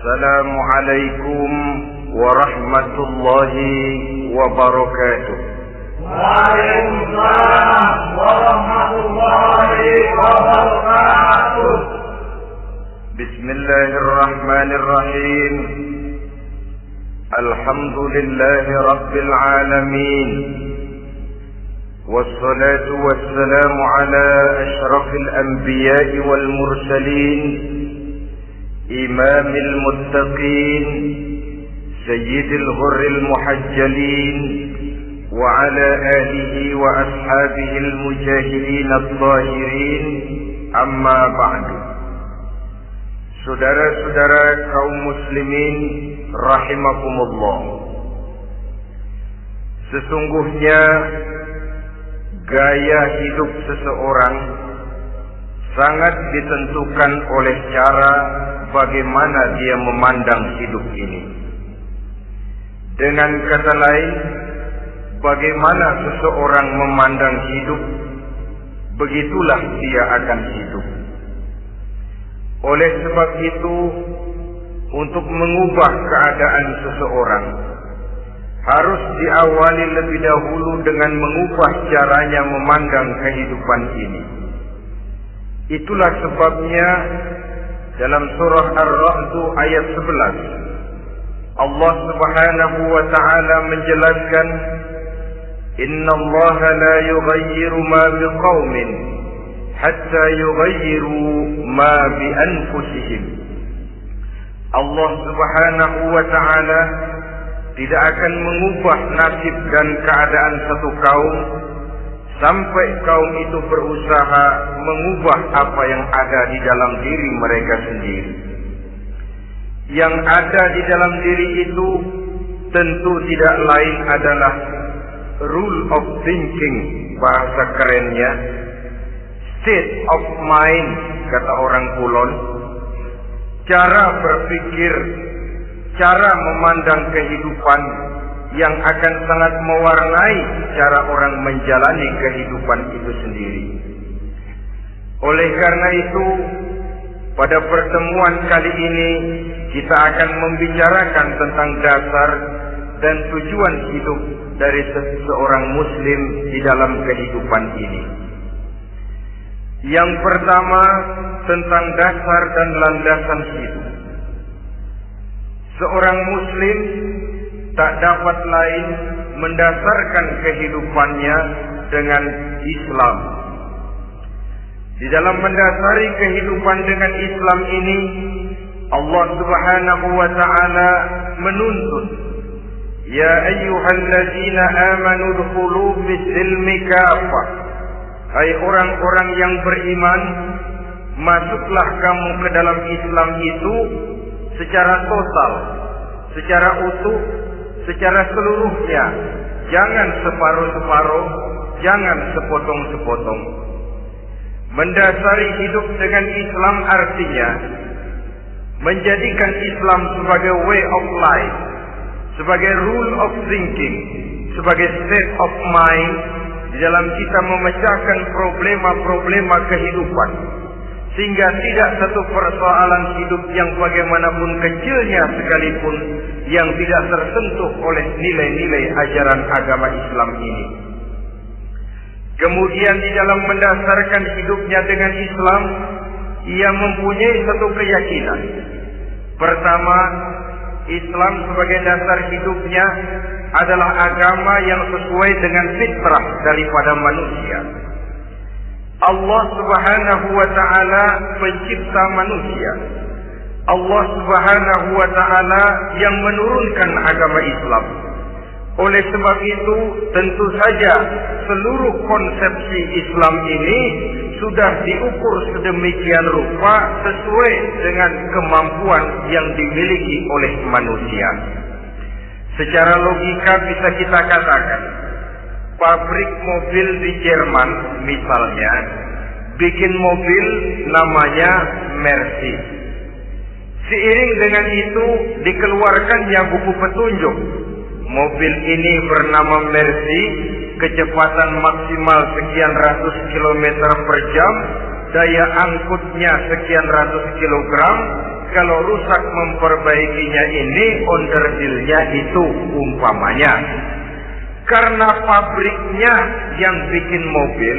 Assalamualaikum warahmatullahi wabarakatuh. Waalaikumsalam warahmatullahi wabarakatuh. Bismillahirrahmanirrahim. Alhamdulillahi rabbil alamin. Wassalatu wassalamu ala ashrafil anbiya'i wal mursalin, imamil muttaqin, sayyidil ghurril muhajjalin, wa ala alihi wa ashabihil mujahidin at-tahirin, amma ba'du. Saudara-saudara kaum muslimin rahimakumullah, sesungguhnya gaya hidup seseorang sangat ditentukan oleh cara bagaimana dia memandang hidup ini. Dengan kata lain, bagaimana seseorang memandang hidup, begitulah dia akan hidup. Oleh sebab itu, untuk mengubah keadaan seseorang harus diawali lebih dahulu dengan mengubah caranya memandang kehidupan ini. Itulah sebabnya dalam surah Ar-Ra'd ayat 11 Allah Subhanahu wa taala menjelaskan, "Innallaha la yughayyiru ma biqaumin hatta yughayyiru ma bi anfusihim." Allah Subhanahu wa taala tidak akan mengubah nasib dan keadaan satu kaum sampai kaum itu berusaha mengubah apa yang ada di dalam diri mereka sendiri. Yang ada di dalam diri itu tentu tidak lain adalah rule of thinking, bahasa kerennya state of mind, kata orang Kulon, cara berpikir, cara memandang kehidupan yang akan sangat mewarnai cara orang menjalani kehidupan itu sendiri. Oleh karena itu, pada pertemuan kali ini kita akan membicarakan tentang dasar dan tujuan hidup dari seseorang muslim di dalam kehidupan ini. Yang pertama, tentang dasar dan landasan hidup. Seorang muslim tak dapat lain mendasarkan kehidupannya dengan Islam. Di dalam mendasari kehidupan dengan Islam ini, Allah Subhanahu wa taala menuntut, "Ya ayyuhalladzina amanu dkhulu fis-silmi kafah." Hai orang-orang yang beriman, masuklah kamu ke dalam Islam itu secara total, secara utuh, secara seluruhnya. Jangan separuh-separuh, jangan sepotong-sepotong. Mendasari hidup dengan Islam artinya menjadikan Islam sebagai way of life, sebagai rule of thinking, sebagai state of mind di dalam kita memecahkan problema-problema kehidupan, sehingga tidak satu persoalan hidup yang bagaimanapun kecilnya sekalipun yang tidak tersentuh oleh nilai-nilai ajaran agama Islam ini. Kemudian di dalam mendasarkan hidupnya dengan Islam, ia mempunyai satu keyakinan. Pertama, Islam sebagai dasar hidupnya adalah agama yang sesuai dengan fitrah daripada manusia. Allah Subhanahu wa taala pencipta manusia. Allah Subhanahu wa taala yang menurunkan agama Islam. Oleh sebab itu, tentu saja seluruh konsepsi Islam ini sudah diukur sedemikian rupa sesuai dengan kemampuan yang dimiliki oleh manusia. Secara logika bisa kita katakan, pabrik mobil di Jerman misalnya bikin mobil namanya Mercy. Seiring dengan itu dikeluarkannya buku petunjuk. Mobil ini bernama Mercy, kecepatan maksimal sekian ratus kilometer per jam, daya angkutnya sekian ratus kilogram, kalau rusak memperbaikinya ini onderdilnya itu umpamanya. Karena pabriknya yang bikin mobil,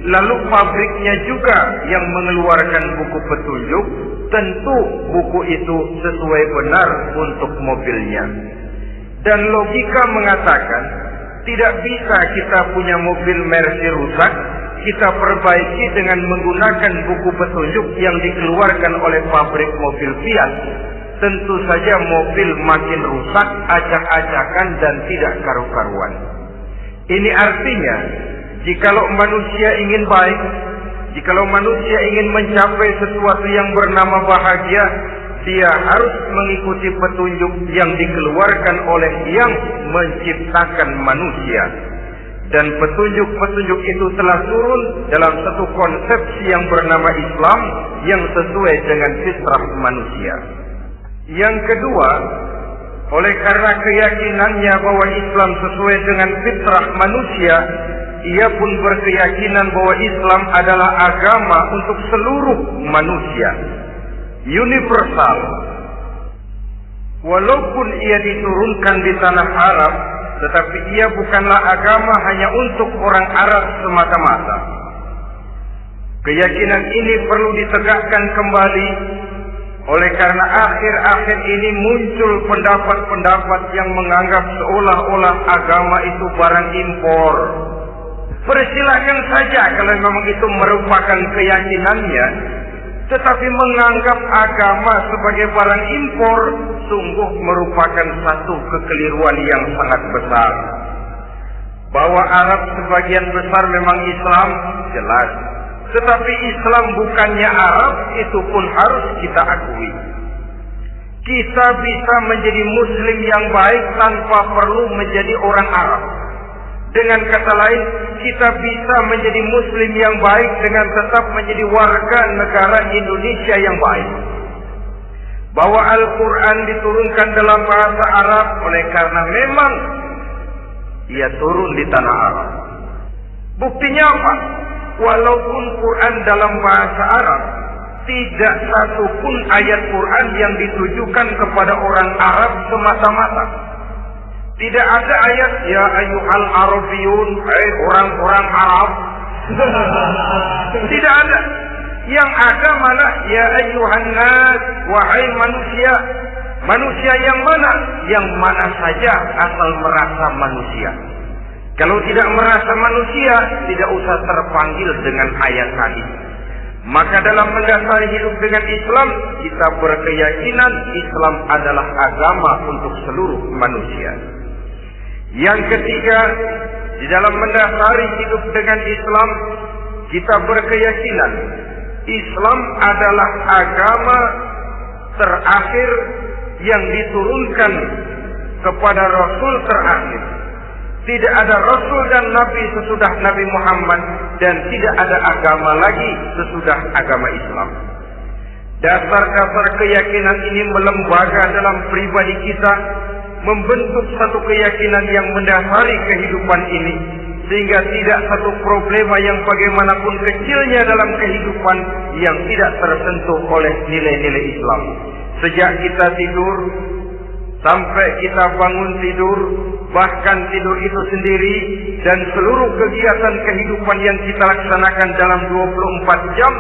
lalu pabriknya juga yang mengeluarkan buku petunjuk, tentu buku itu sesuai benar untuk mobilnya. Dan logika mengatakan, tidak bisa kita punya mobil Mercy rusak, kita perbaiki dengan menggunakan buku petunjuk yang dikeluarkan oleh pabrik mobil Fiat. Tentu saja mobil makin rusak, acak-acakan dan tidak karu-karuan. Ini artinya, jikalau manusia ingin baik, jikalau manusia ingin mencapai sesuatu yang bernama bahagia, dia harus mengikuti petunjuk yang dikeluarkan oleh yang menciptakan manusia. Dan petunjuk-petunjuk itu telah turun dalam satu konsepsi yang bernama Islam yang sesuai dengan fitrah manusia. Yang kedua, oleh karena keyakinannya bahwa Islam sesuai dengan fitrah manusia, ia pun berkeyakinan bahwa Islam adalah agama untuk seluruh manusia, universal. Walaupun ia diturunkan di tanah Arab, tetapi ia bukanlah agama hanya untuk orang Arab semata-mata. Keyakinan ini perlu ditegakkan kembali. Oleh karena akhir-akhir ini muncul pendapat-pendapat yang menganggap seolah-olah agama itu barang impor. Persilakan saja kalau memang itu merupakan keyakinannya, tetapi menganggap agama sebagai barang impor sungguh merupakan satu kekeliruan yang sangat besar. Bahwa Arab sebagian besar memang Islam, jelas. Tetapi Islam bukannya Arab, itu pun harus kita akui. Kita bisa menjadi Muslim yang baik tanpa perlu menjadi orang Arab. Dengan kata lain, kita bisa menjadi Muslim yang baik dengan tetap menjadi warga negara Indonesia yang baik. Bahwa Al-Quran diturunkan dalam bahasa Arab oleh karena memang ia turun di tanah Arab. Buktinya apa? Walaupun Quran dalam bahasa Arab, tidak satu pun ayat Quran yang ditujukan kepada orang Arab semata-mata. Tidak ada ayat ya ayyuhal arabiyun, hai orang-orang Arab. Tidak ada. Yang ada malah ya ayyuhan nas, wahai manusia. Manusia yang mana? Yang mana saja asal merasa manusia. Kalau tidak merasa manusia, tidak usah terpanggil dengan ayat tadi. Maka dalam mendasari hidup dengan Islam, kita berkeyakinan Islam adalah agama untuk seluruh manusia. Yang ketiga, di dalam mendasari hidup dengan Islam, kita berkeyakinan Islam adalah agama terakhir yang diturunkan kepada Rasul terakhir. Tidak ada Rasul dan Nabi sesudah Nabi Muhammad, dan tidak ada agama lagi sesudah agama Islam. Dasar-dasar keyakinan ini melembaga dalam pribadi kita, membentuk satu keyakinan yang mendasari kehidupan ini, sehingga tidak satu problema yang bagaimanapun kecilnya dalam kehidupan yang tidak tersentuh oleh nilai-nilai Islam. Sejak kita tidur sampai kita bangun tidur, bahkan tidur itu sendiri, dan seluruh kegiatan kehidupan yang kita laksanakan dalam 24 jam,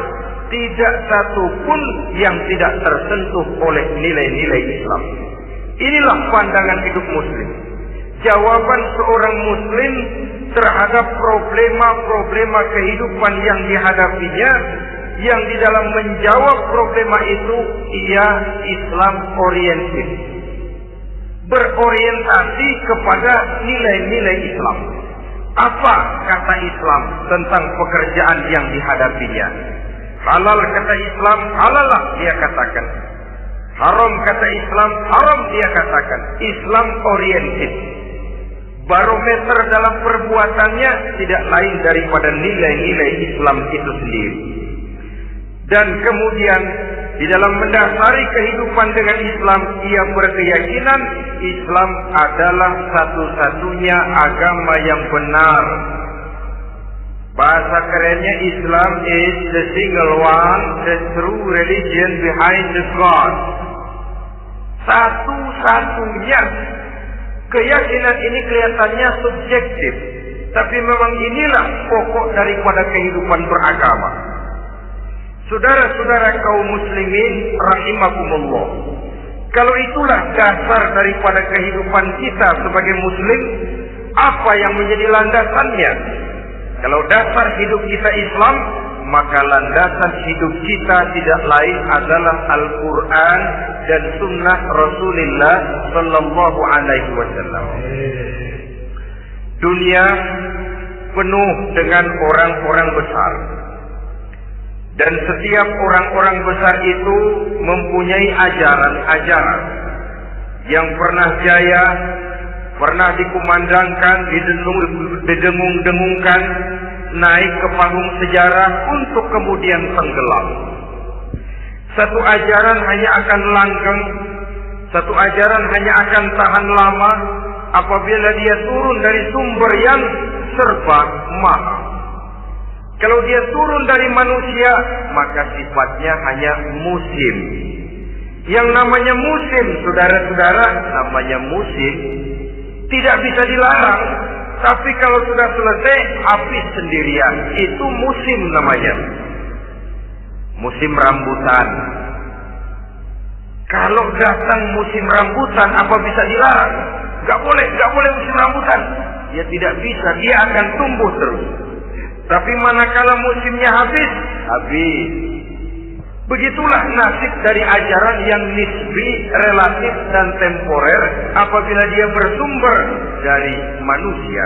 tidak satu pun yang tidak tersentuh oleh nilai-nilai Islam. Inilah pandangan hidup Muslim. Jawaban seorang Muslim terhadap problema-problema kehidupan yang dihadapinya, yang di dalam menjawab problema itu ia Islam oriented, berorientasi kepada nilai-nilai Islam. Apa kata Islam tentang pekerjaan yang dihadapinya? Halal kata Islam, halalah dia katakan. Haram kata Islam, haram dia katakan. Islam oriented. Barometer dalam perbuatannya tidak lain daripada nilai-nilai Islam itu sendiri. Dan kemudian di dalam mendasari kehidupan dengan Islam, ia berkeyakinan Islam adalah satu-satunya agama yang benar. Bahasa kerennya, Islam is the single one, the true religion behind the God. Satu-satunya. Keyakinan ini kelihatannya subjektif, tapi memang inilah pokok daripada kehidupan beragama. Saudara-saudara kaum muslimin rahimakumullah, kalau itulah dasar daripada kehidupan kita sebagai muslim, apa yang menjadi landasannya? Kalau dasar hidup kita Islam, maka landasan hidup kita tidak lain adalah Al-Quran dan Sunnah Rasulullah Sallallahu Alaihi Wasallam. Dunia penuh dengan orang-orang besar, dan setiap orang-orang besar itu mempunyai ajaran-ajaran yang pernah jaya, pernah dikumandangkan, didengung-dengungkan, naik ke panggung sejarah untuk kemudian tenggelam. Satu ajaran hanya akan langgeng, satu ajaran hanya akan tahan lama apabila dia turun dari sumber yang serba mahal. Kalau dia turun dari manusia, maka sifatnya hanya musim. Yang namanya musim, saudara-saudara, namanya musim tidak bisa dilarang. Tapi kalau sudah selesai, habis sendirian. Itu musim namanya. Musim rambutan. Kalau datang musim rambutan, apa bisa dilarang? Gak boleh musim rambutan. Ya tidak bisa, dia akan tumbuh terus. Tapi manakala musimnya habis. Begitulah nasib dari ajaran yang nisbi, relatif dan temporer apabila dia bersumber dari manusia.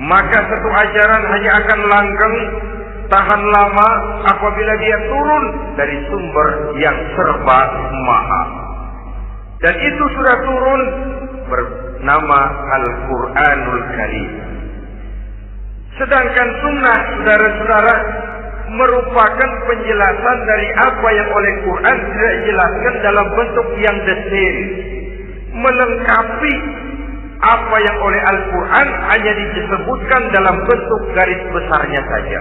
Maka satu ajaran hanya akan langgeng, tahan lama apabila dia turun dari sumber yang serba mahal. Dan itu sudah turun bernama Al-Quranul Karim. Sedangkan sunnah, saudara-saudara, merupakan penjelasan dari apa yang oleh Quran tidak dijelaskan dalam bentuk yang detail, melengkapi apa yang oleh Al-Quran hanya disebutkan dalam bentuk garis besarnya saja.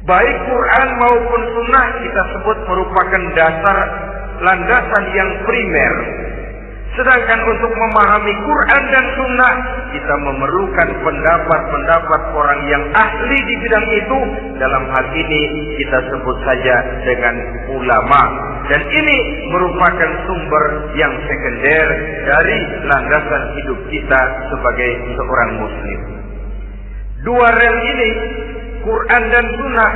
Baik Quran maupun sunnah kita sebut merupakan dasar, landasan yang primer. Sedangkan untuk memahami Quran dan Sunnah, kita memerlukan pendapat-pendapat orang yang ahli di bidang itu. Dalam hal ini kita sebut saja dengan ulama. Dan ini merupakan sumber yang sekunder dari landasan hidup kita sebagai seorang muslim. Dua rel ini, Quran dan Sunnah,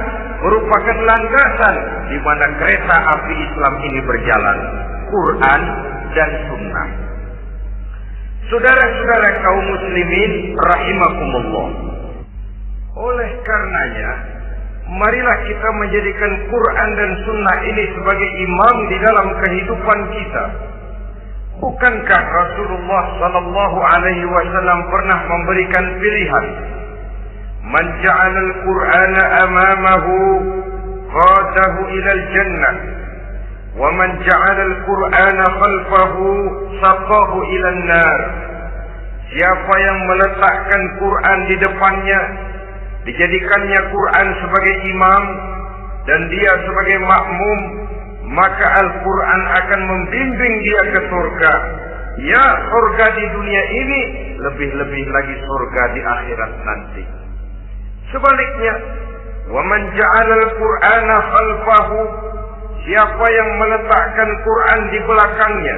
merupakan landasan di mana kereta api Islam ini berjalan. Quran dan Sunnah. Saudara-saudara kaum muslimin rahimakumullah. Oleh karenanya, marilah kita menjadikan Quran dan Sunnah ini sebagai imam di dalam kehidupan kita. Bukankah Rasulullah Sallallahu Alaihi Wasallam pernah memberikan pilihan? Man ja'ala al-Qur'ana amamahu qadahu ilal jannah. وَمَنْ جَعَلَ الْقُرْآنَ خَلْفَهُ سَقَاهُ إِلَى النَّارِ. Siapa yang meletakkan Quran di depannya, dijadikannya Quran sebagai imam dan dia sebagai makmum, maka Al-Quran akan membimbing dia ke surga. Ya, surga di dunia ini, lebih-lebih lagi surga di akhirat nanti. Sebaliknya, وَمَنْ جَعَلَ الْقُرْآنَ خَلْفَهُ, siapa yang meletakkan Quran di belakangnya,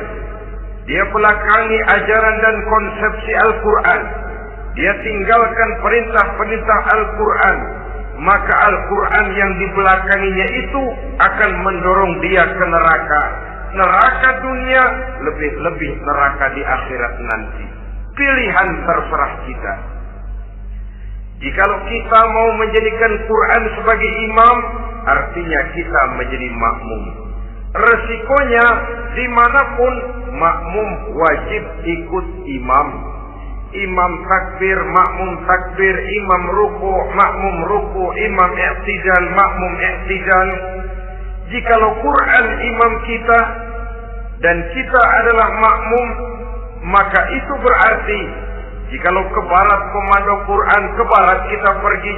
dia belakangi ajaran dan konsepsi Al-Quran, dia tinggalkan perintah-perintah Al-Quran, maka Al-Quran yang dibelakanginya itu akan mendorong dia ke neraka. Neraka dunia, lebih-lebih neraka di akhirat nanti. Pilihan terserah kita. Jikalau kita mau menjadikan Quran sebagai imam, artinya kita menjadi makmum. Resikonya dimanapun makmum wajib ikut imam. Imam takbir, makmum takbir, imam ruku, makmum ruku, imam i'tidal, makmum i'tidal. Jikalau Quran imam kita dan kita adalah makmum, maka itu berarti Jikalau ke barat komando Quran, ke barat kita pergi.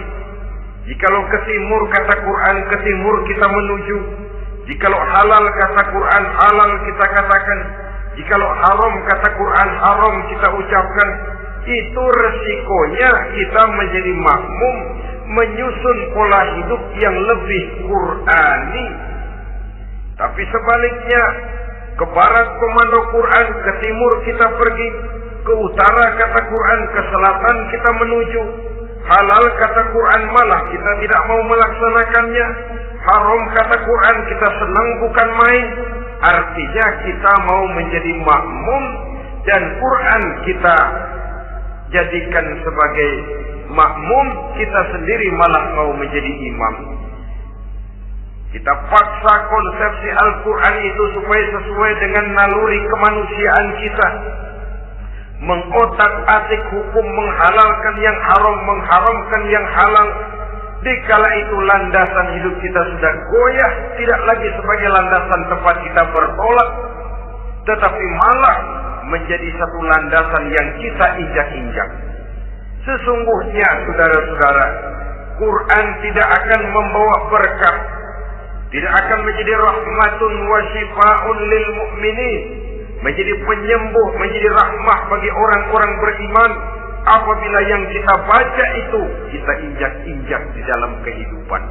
Jikalau ke timur kata Quran, ke timur kita menuju. Jikalau halal kata Quran, halal kita katakan. Jikalau haram kata Quran, haram kita ucapkan. Itu resikonya kita menjadi makmum, menyusun pola hidup yang lebih Qurani. Tapi sebaliknya, ke barat komando Quran, ke timur kita pergi. Ke utara kata Quran, ke selatan kita menuju. Halal kata Quran, malah kita tidak mau melaksanakannya. Haram kata Quran, kita senang bukan main. Artinya kita mau menjadi makmum, dan Quran kita jadikan sebagai makmum, kita sendiri malah mau menjadi imam. Kita paksa konsepsi Al-Quran itu supaya sesuai dengan naluri kemanusiaan kita. Mengotak-atik hukum, menghalalkan yang haram, mengharamkan yang halal. Dikala itu landasan hidup kita sudah goyah, tidak lagi sebagai landasan tempat kita bertolak, tetapi malah menjadi satu landasan yang kita injak-injak. Sesungguhnya saudara-saudara, Quran tidak akan membawa berkah, tidak akan menjadi rahmatun wa shifaa'un lil mu'minin, menjadi penyembuh, menjadi rahmah bagi orang-orang beriman, apabila yang kita baca itu kita injak-injak di dalam kehidupan.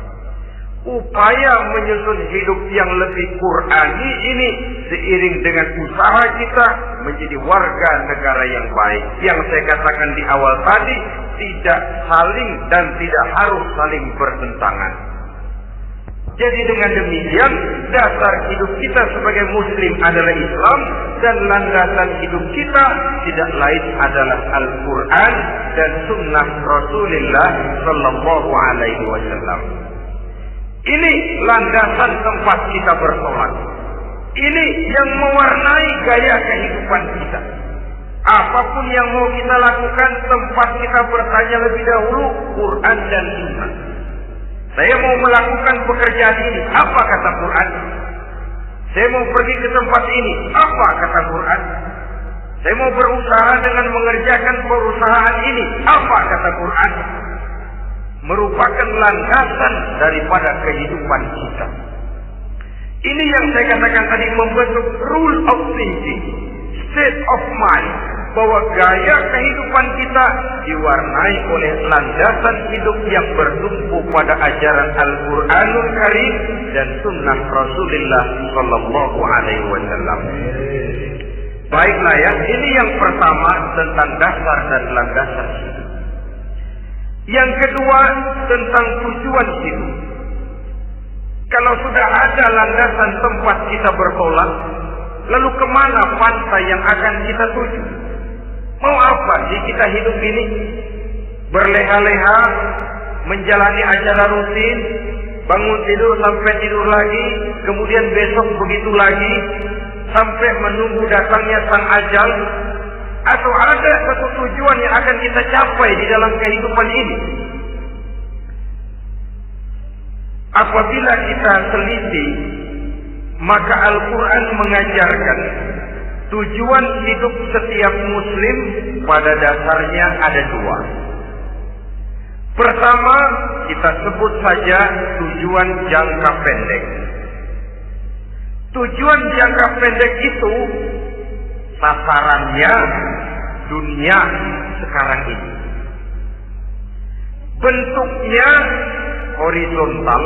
Upaya menyusun hidup yang lebih Qurani ini seiring dengan usaha kita menjadi warga negara yang baik. Yang saya katakan di awal tadi, tidak saling dan tidak harus saling bertentangan. Jadi dengan demikian, dasar hidup kita sebagai muslim adalah Islam, dan landasan hidup kita tidak lain adalah Al-Quran dan sunnah Rasulullah Sallallahu Alaihi Wasallam. Ini landasan tempat kita bersolat. Ini yang mewarnai gaya kehidupan kita. Apapun yang mau kita lakukan, tempat kita bertanya lebih dahulu Quran dan sunnah. Saya mau melakukan pekerjaan ini, apa kata Quran? Saya mau pergi ke tempat ini, apa kata Quran? Saya mau berusaha dengan mengerjakan perusahaan ini, apa kata Quran? Merupakan landasan daripada kehidupan kita. Ini yang saya katakan tadi, membentuk rule of thinking, state of mind, bahwa gaya kehidupan kita diwarnai oleh landasan hidup yang bertumpu pada ajaran Al-Quranul Karim dan sunnah Rasulullah Sallallahu Alaihi Wasallam. Baiklah ya, ini yang pertama tentang dasar dan landasan hidup. Yang kedua tentang tujuan hidup. Kalau sudah ada landasan tempat kita bertolak, lalu kemana pantai yang akan kita tuju? Mau apa sih kita hidup ini? Berleha-leha, menjalani acara rutin, bangun tidur sampai tidur lagi, kemudian besok begitu lagi, sampai menunggu datangnya sang ajal? Atau ada satu tujuan yang akan kita capai di dalam kehidupan ini? Apabila kita teliti, maka Al-Quran mengajarkan tujuan hidup setiap muslim pada dasarnya ada dua. Pertama, kita sebut saja tujuan jangka pendek. Tujuan jangka pendek itu sasarannya dunia sekarang ini. Bentuknya horizontal.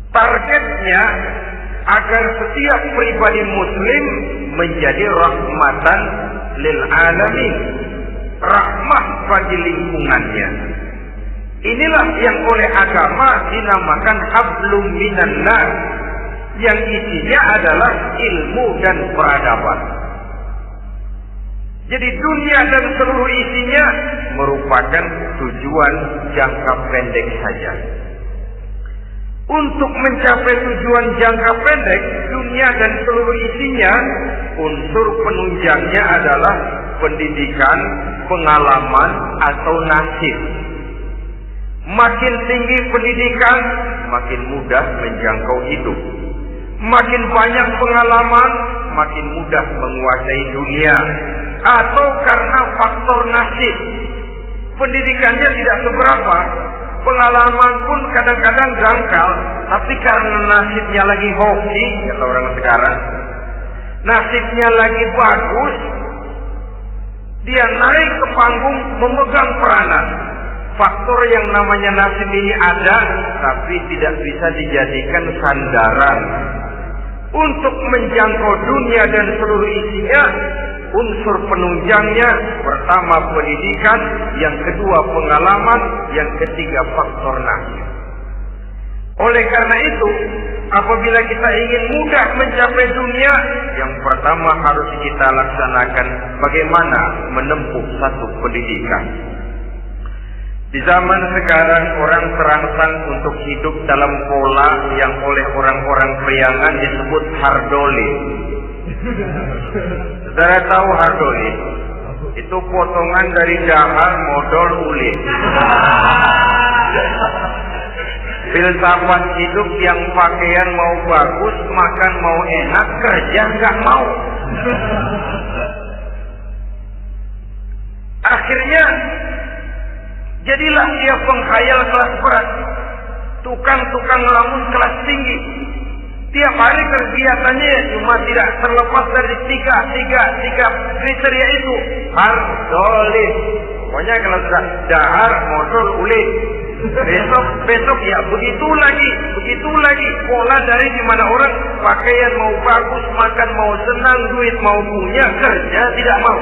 Targetnya agar setiap pribadi muslim menjadi rahmatan lil alamin, rahmah bagi lingkungannya. Inilah yang oleh agama dinamakan hablum minan nas, yang isinya adalah ilmu dan peradaban. Jadi dunia dan seluruh isinya merupakan tujuan jangka pendek saja. Untuk mencapai tujuan jangka pendek, dunia dan seluruh isinya, unsur penunjangnya adalah pendidikan, pengalaman, atau nasib. Makin tinggi pendidikan, makin mudah menjangkau hidup. Makin banyak pengalaman, makin mudah menguasai dunia. atau karena faktor nasib. Pendidikannya tidak seberapa, pengalaman pun kadang-kadang dangkal, tapi karena nasibnya lagi hoki, kata orang sekarang, nasibnya lagi bagus, dia naik ke panggung memegang peranan. Faktor yang namanya nasib ini ada, tapi tidak bisa dijadikan sandaran. Untuk menjangkau dunia dan seluruh isinya, unsur penunjangnya pertama pendidikan, yang kedua pengalaman, yang ketiga faktor nasib. Oleh karena itu, apabila kita ingin mudah mencapai dunia, yang pertama harus kita laksanakan bagaimana menempuh satu pendidikan. Di zaman sekarang orang terangsang untuk hidup dalam pola yang oleh orang-orang priangan disebut hardoli. Saudara tahu hardoli? Itu potongan dari dahar modal ulit. Filsafat hidup yang pakaian mau bagus, makan mau enak, kerja nggak mau. Akhirnya jadilah dia penghayal kelas berat, tukang-tukang lamun kelas tinggi. Tiap hari kegiatannya cuma tidak terlepas dari tiga kriteria itu. Hardolis. Pokoknya kalau sudah dahar, modal, ulit. Besok ya begitu lagi. Pola dari dimana orang pakaian mau bagus, makan mau senang, duit mau punya, kerja tidak mau.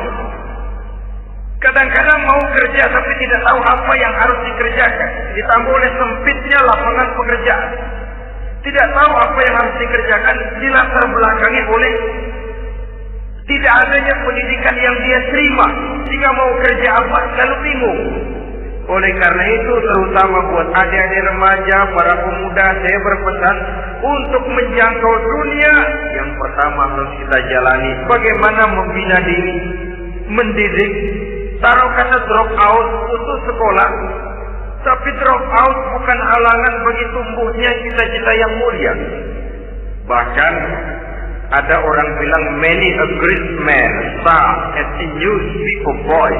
Kadang-kadang mau kerja tapi tidak tahu apa yang harus dikerjakan. Ditambah oleh sempitnya lapangan pekerjaan. Tidak tahu apa yang harus dikerjakan, dilatar belakangi oleh tidak adanya pendidikan yang dia terima. Jika mau kerja apa, selalu bingung. Oleh karena itu, terutama buat adik-adik remaja, para pemuda, saya berpesan untuk menjangkau dunia, yang pertama harus kita jalani bagaimana membina diri, mendidik. Taruh kata drop out, putus sekolah. Tapi drop out bukan halangan bagi tumbuhnya cita-cita yang mulia. Bahkan ada orang bilang many a great man start as a newspaper boy.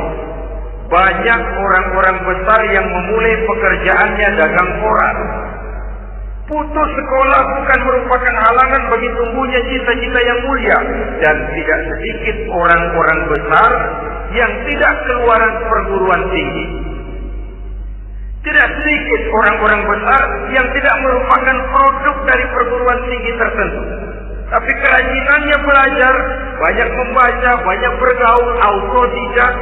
Banyak orang-orang besar yang memulai pekerjaannya dagang koran. Putus sekolah bukan merupakan halangan bagi tumbuhnya cita-cita yang mulia. Dan tidak sedikit orang-orang besar yang tidak keluaran perguruan tinggi. Tidak sedikit orang-orang besar yang tidak merupakan produk dari perguruan tinggi tertentu. Tapi kerajinannya belajar, banyak membaca, banyak bergaul, autodidak.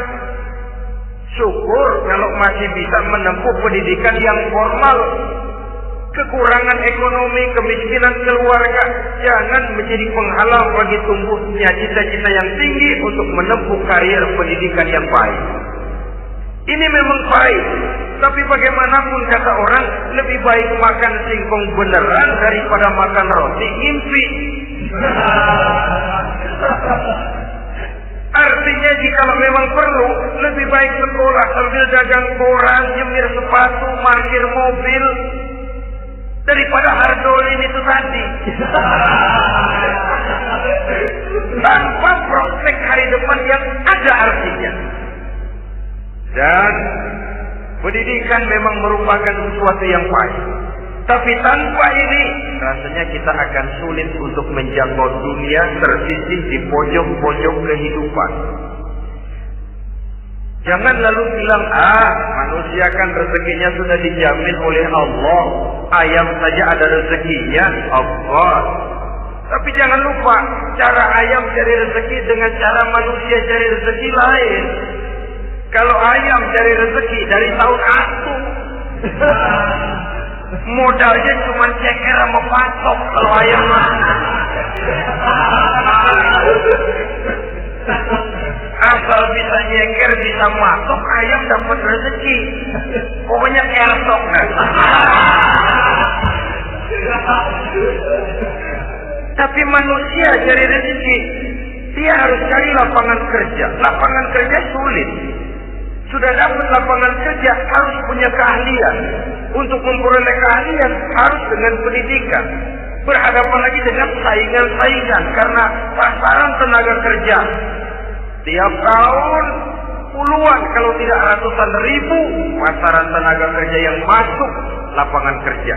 Syukur kalau masih bisa menempuh pendidikan yang formal. Kekurangan ekonomi, kemiskinan keluarga jangan menjadi penghalang bagi tumbuhnya cita-cita yang tinggi untuk menempuh karier pendidikan yang baik. Ini memang baik, tapi bagaimanapun kata orang, lebih baik makan singkong beneran daripada makan roti ngimpi. Artinya jika memang perlu, lebih baik sekolah sambil dagang koran, nyemir sepatu, parkir mobil, daripada hardolin itu tadi. Tanpa prospek hari depan yang ada artinya. Dan pendidikan memang merupakan sesuatu yang baik. Tapi tanpa ini, rasanya kita akan sulit untuk menjangkau dunia tersisih di pojok-pojok kehidupan. Jangan lalu bilang, manusia kan rezekinya sudah dijamin oleh Allah. Ayam saja ada rezekinya, Allah. Tapi jangan lupa, cara ayam cari rezeki dengan cara manusia cari rezeki lain. Kalau ayam cari rezeki dari tahun atu, modalnya cuma ceker sama patok kalau ayam. Asal bisa nyeker, bisa matok, ayam dapat rezeki. Pokoknya kersok kan. Tapi manusia cari rezeki, dia harus cari lapangan kerja. Lapangan kerja sulit. Sudah dapat lapangan kerja, harus punya keahlian. Untuk memperoleh keahlian, harus dengan pendidikan. Berhadapan lagi dengan saingan-saingan, karena pasaran tenaga kerja Tiap tahun puluhan kalau tidak ratusan ribu pasaran tenaga kerja yang masuk lapangan kerja.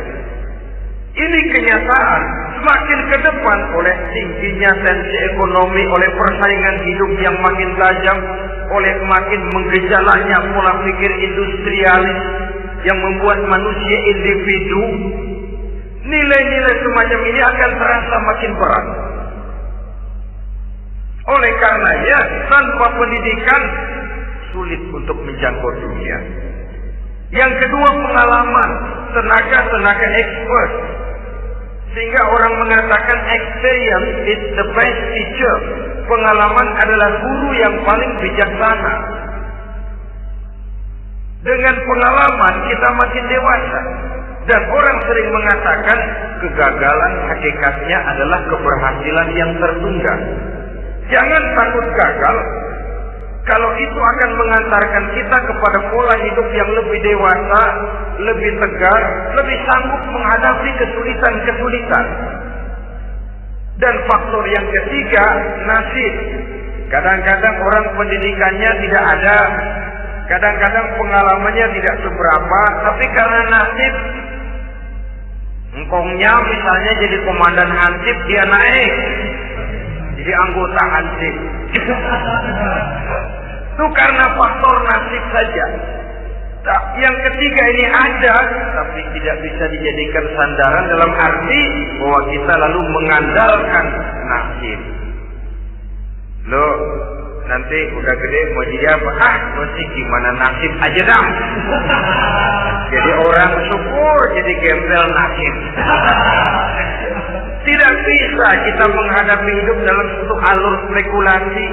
Ini kenyataan. Semakin ke depan oleh tingginya tensi ekonomi, oleh persaingan hidup yang makin tajam, oleh makin menggejalanya pola pikir industrialis yang membuat manusia individu, nilai-nilai semacam ini akan terasa makin berat. Oleh karenanya, tanpa pendidikan sulit untuk menjangkau dunia. Yang kedua, pengalaman, tenaga expert. Sehingga orang mengatakan experience is the best teacher. Pengalaman adalah guru yang paling bijaksana. Dengan pengalaman kita makin dewasa. Dan orang sering mengatakan kegagalan hakikatnya adalah keberhasilan yang tertunda. Jangan takut gagal. Kalau itu akan mengantarkan kita kepada pola hidup yang lebih dewasa, lebih tegar, lebih sanggup menghadapi kesulitan-kesulitan. Dan faktor yang ketiga, nasib. Kadang-kadang orang pendidikannya tidak ada, kadang-kadang pengalamannya tidak seberapa, tapi karena nasib, engkongnya misalnya jadi komandan Hansip, dia naik jadi anggota Hansip. Itu karena faktor nasib saja. Yang ketiga ini ada, tapi tidak bisa dijadikan sandaran dalam arti bahwa kita lalu mengandalkan nasib. Loh, nanti udah gede mau jadi apa? Mesti gimana nasib aja dong. Jadi orang syukur, jadi gembel nasib. Tidak bisa kita menghadapi hidup dalam satu alur spekulasi.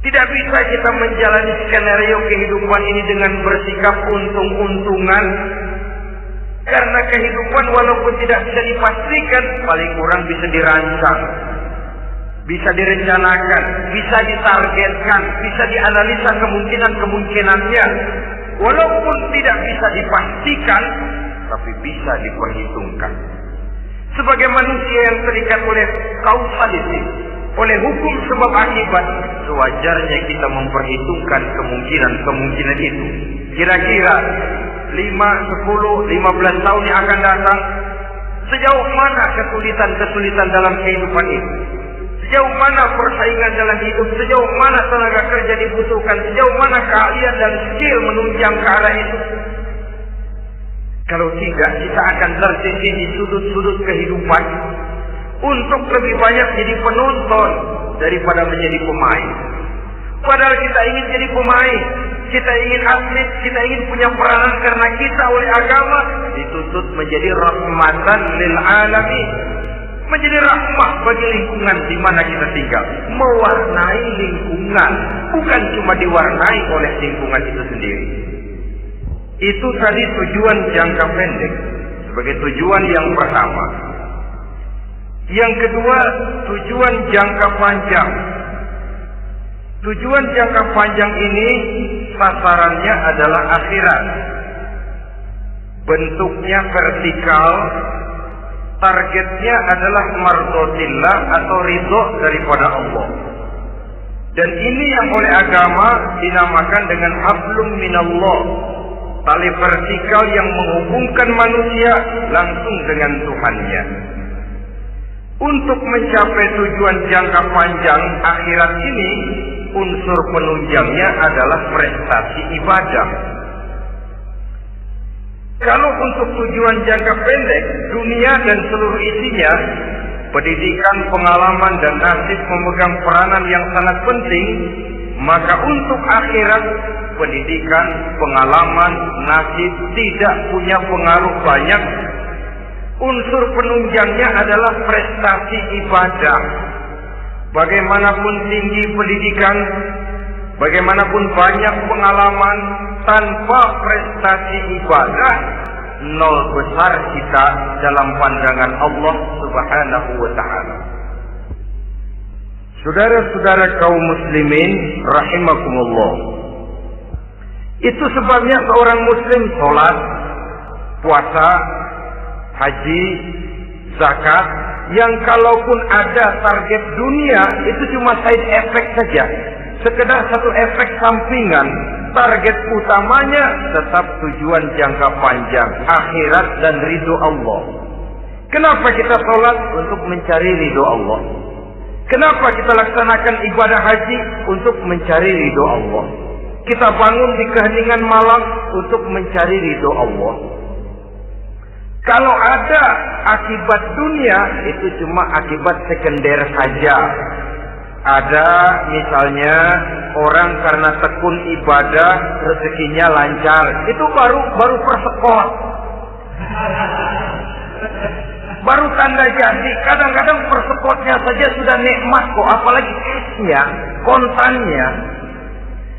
Tidak bisa kita menjalani skenario kehidupan ini dengan bersikap untung-untungan. Karena kehidupan walaupun tidak bisa dipastikan, paling kurang bisa dirancang, bisa direncanakan, bisa ditargetkan, bisa dianalisa kemungkinan-kemungkinannya. Walaupun tidak bisa dipastikan, tapi bisa diperhitungkan. Sebagai manusia yang terikat oleh kausaliti, oleh hukum sebab akibat, sewajarnya kita memperhitungkan kemungkinan-kemungkinan itu. Kira-kira 5, 10, 15 tahun yang akan datang, sejauh mana kesulitan-kesulitan dalam kehidupan itu, sejauh mana persaingan dalam hidup, sejauh mana tenaga kerja dibutuhkan, sejauh mana keahlian dan skill menunjang ke arah itu. Kalau tidak, kita akan tersisih di sudut-sudut kehidupan untuk lebih banyak jadi penonton daripada menjadi pemain. Padahal kita ingin jadi pemain, kita ingin atlet, kita ingin punya peranan karena kita oleh agama dituntut menjadi rahmatan lil alamin, menjadi rahmah bagi lingkungan di mana kita tinggal, mewarnai lingkungan, bukan cuma diwarnai oleh lingkungan itu sendiri. Itu tadi tujuan jangka pendek sebagai tujuan yang pertama. Yang kedua, tujuan jangka panjang. Tujuan jangka panjang ini sasarannya adalah akhirat. Bentuknya vertikal, targetnya adalah mardhatillah atau ridho daripada Allah. Dan ini yang oleh agama dinamakan dengan hablum minallah, tali vertikal yang menghubungkan manusia langsung dengan Tuhannya. Untuk mencapai tujuan jangka panjang akhirat ini, unsur penunjangnya adalah prestasi ibadah. Kalau untuk tujuan jangka pendek, dunia dan seluruh isinya, pendidikan, pengalaman, dan nasib memegang peranan yang sangat penting, maka untuk akhirat, pendidikan, pengalaman, nasib tidak punya pengaruh banyak. Unsur penunjangnya adalah prestasi ibadah. Bagaimanapun tinggi pendidikan, bagaimanapun banyak pengalaman, tanpa prestasi ibadah, nol besar kita dalam pandangan Allah Subhanahu wa ta'ala. Saudara-saudara kaum muslimin rahimakumullah, itu sebabnya seorang muslim sholat, puasa, haji, zakat, yang kalaupun ada target dunia itu cuma side effect saja, sekedar satu efek sampingan. Target utamanya tetap tujuan jangka panjang, akhirat dan ridho Allah. Kenapa kita sholat? Untuk mencari ridho Allah. Kenapa kita laksanakan ibadah haji? Untuk mencari ridho Allah. Kita bangun di keheningan malam untuk mencari ridho Allah. Kalau ada akibat dunia, itu cuma akibat sekunder saja. Ada misalnya orang karena tekun ibadah rezekinya lancar, itu baru persekot, baru tanda jadi. Kadang-kadang persekotnya saja sudah nikmat kok, apalagi cashnya, kontannya.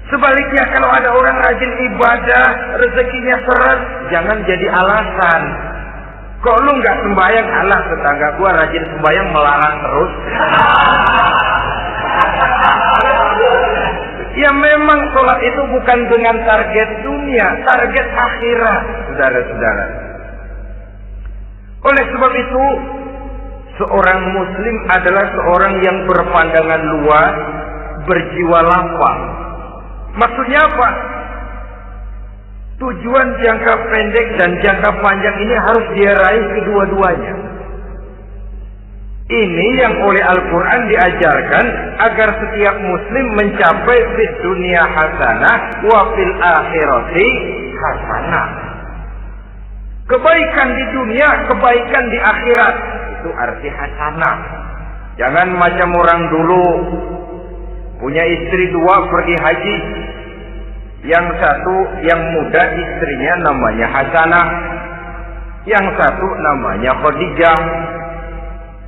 Sebaliknya kalau ada orang rajin ibadah, rezekinya seret, jangan jadi alasan. Kok lu nggak sembahyang? Alah, tetangga gua rajin sembahyang melarang terus. Ya memang sholat itu bukan dengan target dunia, target akhirat, saudara-saudara. Oleh sebab itu, seorang muslim adalah seorang yang berpandangan luas, berjiwa lapang. Maksudnya apa? Tujuan jangka pendek dan jangka panjang ini harus dia raih kedua-duanya. Ini yang oleh Al-Quran diajarkan agar setiap muslim mencapai fid dunia hasanah wa fil akhirati hasanah. Kebaikan di dunia, kebaikan di akhirat. Itu arti hasanah. Jangan macam orang dulu, punya istri dua pergi haji. Yang satu yang muda istrinya namanya Hasanah, yang satu namanya Khadijah.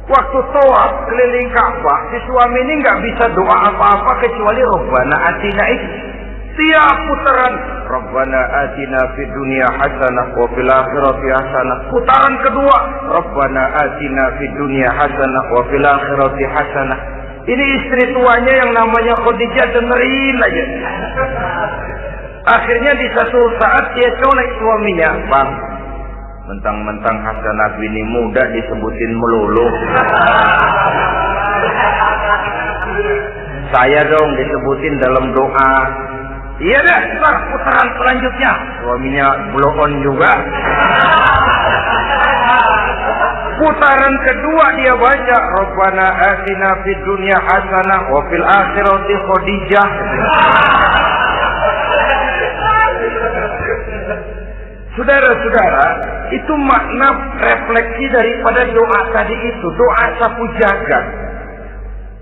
Waktu tawaf keliling Ka'bah, si suami ini nggak bisa doa apa-apa kecuali Rabbana atina itu. Tiap putaran Rabbana atina fid dunya hasanah wa fil akhirati hasanah. Putaran kedua Rabbana atina fid dunya hasanah wa fil akhirati hasanah. Ini istri tuanya yang namanya Khadijah dengerin aja. Akhirnya di satu saat dia colek suaminya, "Bang, mentang-mentang Hasanah bini muda disebutin melulu. Saya dong disebutin dalam doa." "Iya dah, ntar putaran selanjutnya." Suaminya blow on juga. Putaran kedua dia baca Rabbana atina fid dunya hasanah wa fil akhirati Khadijah. Saudara-saudara, itu makna refleksi daripada doa tadi itu, doa sapu jagat.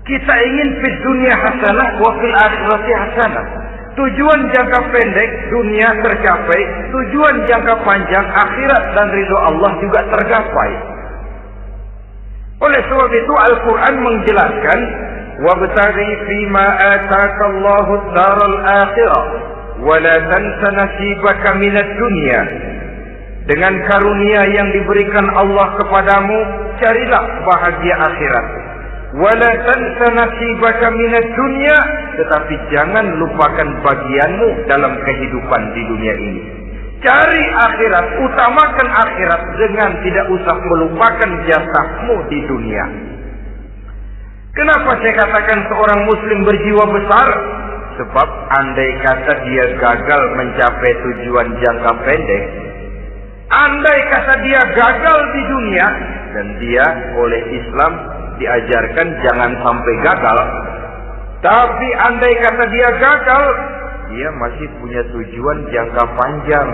Kita ingin fid dunya hasanah wa fil akhirati hasanah. Tujuan jangka pendek dunia tercapai, tujuan jangka panjang akhirat dan ridho Allah juga tergapai. Oleh sebab itu Al-Quran menjelaskan, "Wabtaghi fima ataka Allahu ad-daral akhirah wa la tansa nasibaka minad dunya." Dengan karunia yang diberikan Allah kepadamu, carilah bahagia akhirat. Wa la tansa nasibaka minad dunya, tetapi jangan lupakan bagianmu dalam kehidupan di dunia ini. Cari akhirat, utamakan akhirat dengan tidak usah melupakan jasahmu di dunia. Kenapa saya katakan seorang muslim berjiwa besar? Sebab andai kata dia gagal mencapai tujuan jangka pendek, andai kata dia gagal di dunia, dan dia oleh Islam diajarkan jangan sampai gagal, tapi andai kata dia gagal, dia masih punya tujuan jangka panjang,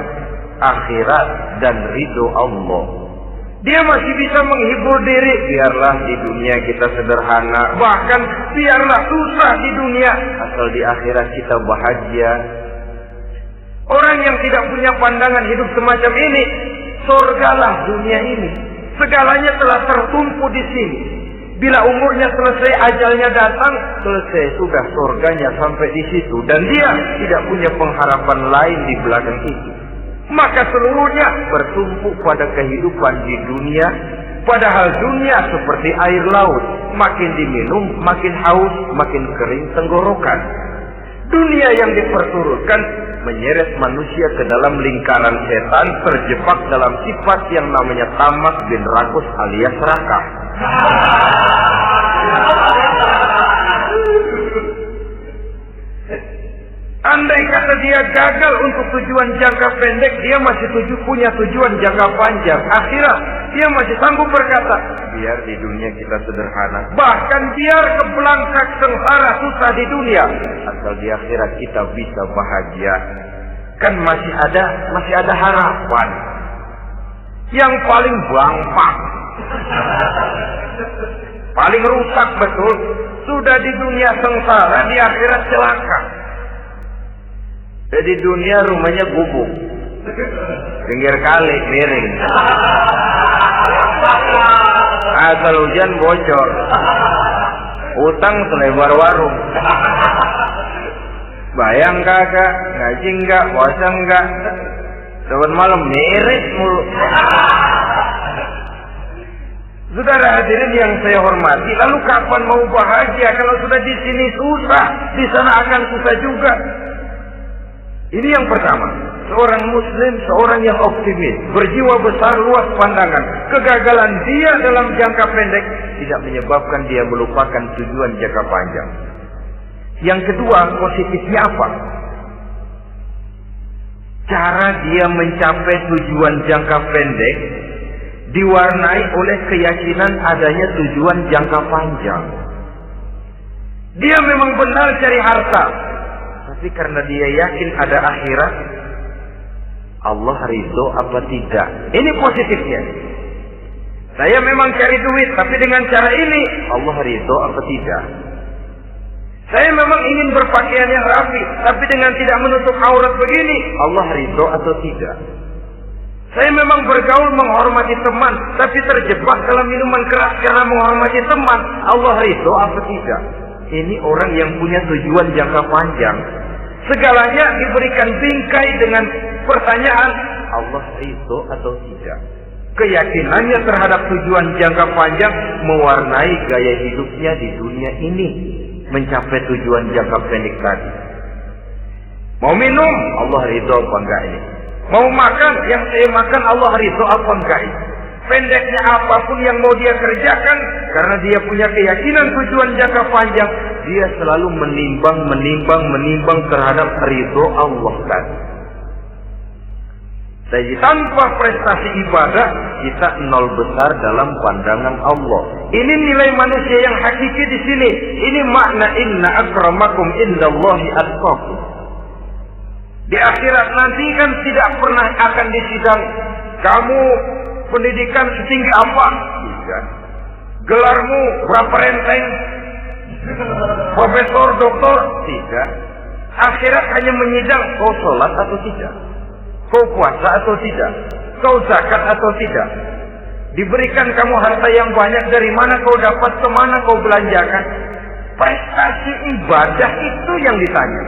akhirat dan ridho Allah. Dia masih bisa menghibur diri, biarlah di dunia kita sederhana, bahkan biarlah susah di dunia, asal di akhirat kita bahagia. Orang yang tidak punya pandangan hidup semacam ini, surgalah dunia ini. Segalanya telah tertumpu di sini. Bila umurnya selesai, ajalnya datang, selesai sudah surganya sampai di situ, dan dia tidak punya pengharapan lain di belakang itu. Maka seluruhnya bertumpu pada kehidupan di dunia, padahal dunia seperti air laut, makin diminum makin haus, makin kering tenggorokan. Dunia yang diperturutkan menyeret manusia ke dalam lingkaran setan, terjebak dalam sifat yang namanya tamak bin rakus alias serakah. Andai kata dia gagal untuk tujuan jangka pendek, dia masih punya tujuan jangka panjang, akhirat. Dia masih sanggup berkata, biar di dunia kita sederhana, bahkan biar kebelangkak sengsara susah di dunia, asal di akhirat kita bisa bahagia. Kan masih ada harapan. Yang paling bangpak, paling rusak betul, sudah di dunia sengsara, di akhirat celaka. Jadi dunia rumahnya gubuk, pinggir kali miring, asal hujan bocor, utang selebar warung. Bayang kagak, ngaji enggak, puasa enggak, saban malam miris mulu. Saudara hadirin yang saya hormati, lalu kapan mau bahagia kalau sudah di sini susah, di sana akan susah juga. Ini yang pertama, seorang muslim, seorang yang optimis, berjiwa besar, luas pandangan. Kegagalan dia dalam jangka pendek tidak menyebabkan dia melupakan tujuan jangka panjang. Yang kedua, positifnya apa? Cara dia mencapai tujuan jangka pendek diwarnai oleh keyakinan adanya tujuan jangka panjang. Dia memang benar cari harta, tapi karena dia yakin ada akhirat, Allah ridho apa tidak? Ini positifnya. Saya memang cari duit, tapi dengan cara ini Allah ridho apa tidak? Saya memang ingin berpakaian yang rapi, tapi dengan tidak menutup aurat begini, Allah ridho atau tidak? Saya memang bergaul menghormati teman, tapi terjebak dalam minuman keras karena menghormati teman, Allah ridho apa tidak? Ini orang yang punya tujuan jangka panjang. Segalanya diberikan bingkai dengan pertanyaan, Allah ridho atau tidak? Keyakinannya terhadap tujuan jangka panjang mewarnai gaya hidupnya di dunia ini, mencapai tujuan jangka pendek tadi. Mau minum, Allah ridho apa enggak ini? Mau makan, yang saya makan Allah ridho apa enggak ini? Pendeknya apapun yang mau dia kerjakan, karena dia punya keyakinan tujuan jangka panjang, dia selalu menimbang terhadap ridho Allah tadi. Jadi tanpa prestasi ibadah, kita nol besar dalam pandangan Allah. Ini nilai manusia yang hakiki di sini. Ini makna inna akramakum indallahi atqakum. Di akhirat nanti kan tidak pernah akan disidang. Kamu pendidikan setinggi apa? Tidak. Gelarmu berapa renteng? Profesor, doktor? Tidak. Akhirat hanya menyidang kau sholat atau tidak, kau puasa atau tidak, kau zakat atau tidak. Diberikan kamu harta yang banyak, dari mana kau dapat, kemana kau belanjakan. Prestasi ibadah itu yang ditanya.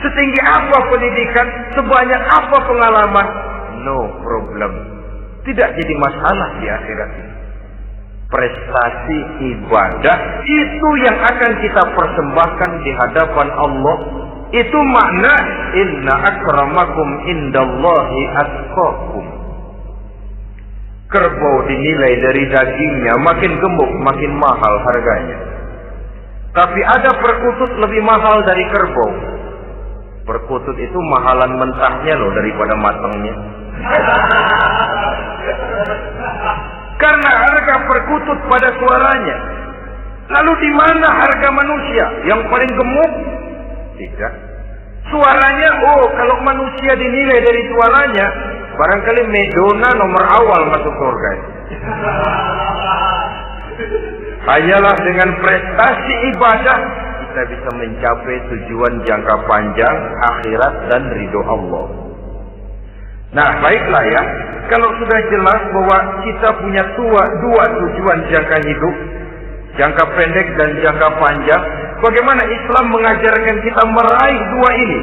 Setinggi apa pendidikan, sebanyak apa pengalaman, no problem. Tidak jadi masalah di akhirat ini. Prestasi ibadah itu yang akan kita persembahkan di hadapan Allah. Itu makna inna akramakum indallahi atqakum. Kerbau dinilai dari dagingnya, makin gemuk makin mahal harganya. Tapi ada perkutut lebih mahal dari kerbau. Perkutut itu mahalan mentahnya loh daripada matangnya. Karena harga perkutut pada suaranya. Lalu di mana harga manusia yang paling gemuk? Tidak. Suaranya, kalau manusia dinilai dari suaranya, barangkali Madonna nomor awal masuk surga. Hanyalah dengan prestasi ibadah kita bisa mencapai tujuan jangka panjang, akhirat dan ridho Allah. Nah, baiklah ya. Kalau sudah jelas bahwa kita punya dua tujuan jangka hidup, jangka pendek dan jangka panjang, bagaimana Islam mengajarkan kita meraih dua ini?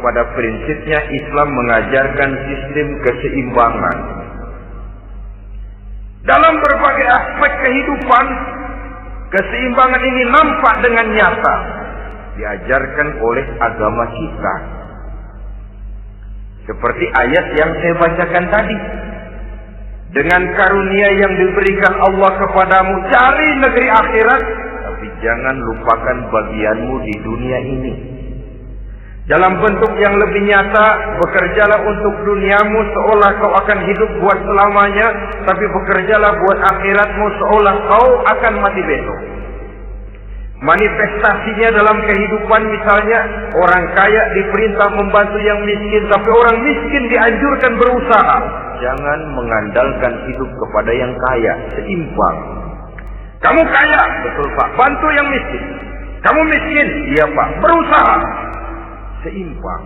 Pada prinsipnya Islam mengajarkan sistem keseimbangan. Dalam berbagai aspek kehidupan, keseimbangan ini nampak dengan nyata diajarkan oleh agama kita. Seperti ayat yang saya bacakan tadi. dengan karunia yang diberikan Allah kepadamu, cari negeri akhirat, tapi jangan lupakan bagianmu di dunia ini. Dalam bentuk yang lebih nyata, bekerjalah untuk duniamu seolah kau akan hidup buat selamanya, tapi bekerjalah buat akhiratmu seolah kau akan mati besok. Manifestasinya dalam kehidupan, misalnya orang kaya diperintah membantu yang miskin, tapi orang miskin dianjurkan berusaha. Jangan mengandalkan hidup kepada yang kaya, seimbang. Kamu kaya, betul Pak, bantu yang miskin. Kamu miskin, iya Pak, berusaha. Seimbang.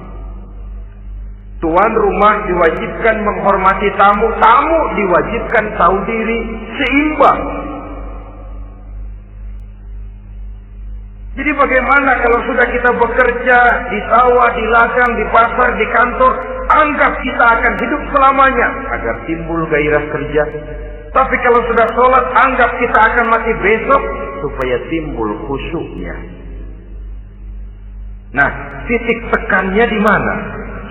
Tuan rumah diwajibkan menghormati tamu, tamu diwajibkan tahu diri, seimbang. Jadi bagaimana kalau sudah kita bekerja di sawah, di ladang, di pasar, di kantor, anggap kita akan hidup selamanya agar timbul gairah kerja. Tapi kalau sudah sholat, anggap kita akan mati besok supaya timbul khusyuknya. Nah, titik tekannya di mana?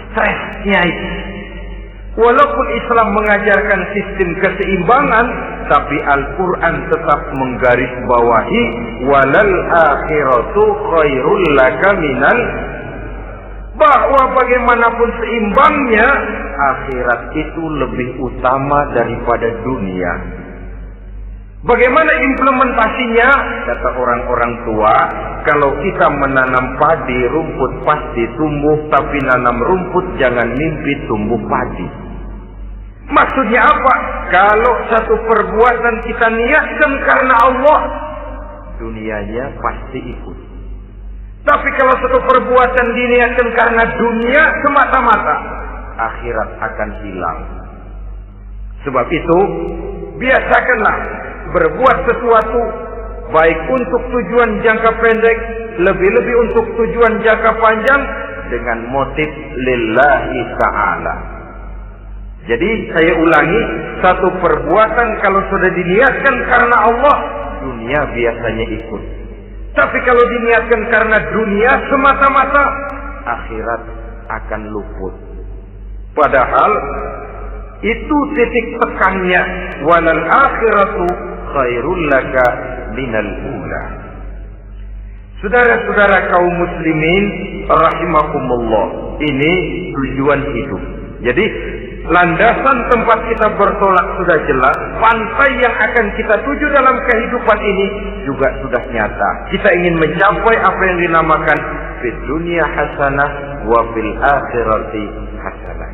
Stresnya itu. Walaupun Islam mengajarkan sistem keseimbangan, tapi Al-Quran tetap menggarisbawahi walal akhiratu khairul laka minal, bahwa bagaimanapun seimbangnya, akhirat itu lebih utama daripada dunia. Bagaimana implementasinya? Kata orang-orang tua, kalau kita menanam padi, rumput pasti tumbuh, tapi nanam rumput jangan mimpi tumbuh padi. Maksudnya apa? Kalau satu perbuatan kita niatkan karena Allah, dunianya pasti ikut. Tapi kalau satu perbuatan diniatkan karena dunia semata-mata, akhirat akan hilang. Sebab itu, biasakanlah berbuat sesuatu baik untuk tujuan jangka pendek, lebih-lebih untuk tujuan jangka panjang, dengan motif lillahi ta'ala. Jadi saya ulangi, satu perbuatan kalau sudah diniatkan karena Allah, dunia biasanya ikut. Tapi kalau diniatkan karena dunia semata-mata, akhirat akan luput. Padahal itu titik tekannya, walal akhiratu khairul laka minal ula. Saudara-saudara kaum muslimin rahimakumullah, ini tujuan hidup. Jadi landasan tempat kita bertolak sudah jelas, pantai yang akan kita tuju dalam kehidupan ini juga sudah nyata. Kita ingin mencapai apa yang dinamakan fid dunya hasanah wa fil akhirati hasanah.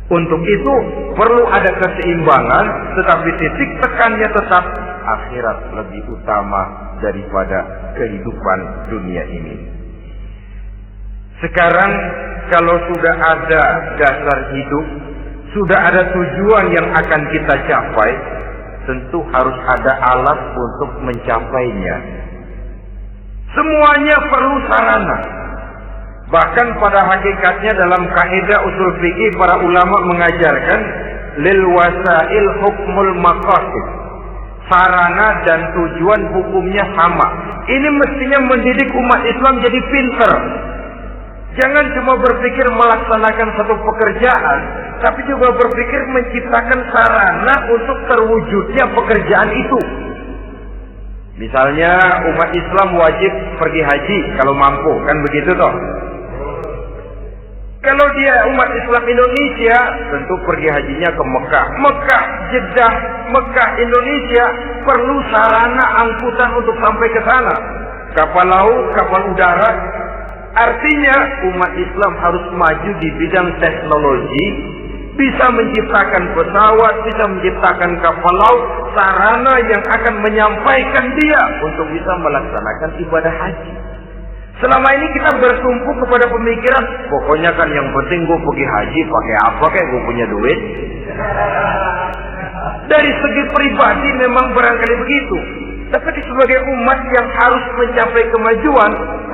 Untuk itu perlu ada keseimbangan, tetapi titik tekannya tetap akhirat lebih utama daripada kehidupan dunia ini. Sekarang kalau sudah ada dasar hidup, sudah ada tujuan yang akan kita capai, tentu harus ada alat untuk mencapainya. Semuanya perlu sarana. Bahkan pada hakikatnya dalam kaidah usul fikih para ulama mengajarkan lil wasail hukmul maqasid. Sarana dan tujuan hukumnya sama. Ini mestinya mendidik umat Islam jadi pinter. Jangan cuma berpikir melaksanakan satu pekerjaan, tapi juga berpikir menciptakan sarana untuk terwujudnya pekerjaan itu. Misalnya umat Islam wajib pergi haji kalau mampu, kan begitu toh? Kalau dia umat Islam Indonesia, tentu pergi hajinya ke Mekah. Mekah, Jeddah, Mekah, Indonesia perlu sarana angkutan untuk sampai ke sana. Kapal laut, kapal udara. Artinya umat Islam harus maju di bidang teknologi, bisa menciptakan pesawat, bisa menciptakan kapal laut, sarana yang akan menyampaikan dia untuk bisa melaksanakan ibadah haji. Selama ini kita bertumpu kepada pemikiran, pokoknya kan yang penting gue pergi haji pakai apa kayak gue punya duit. Dari segi pribadi memang barangkali begitu. Tapi sebagai umat yang harus mencapai kemajuan,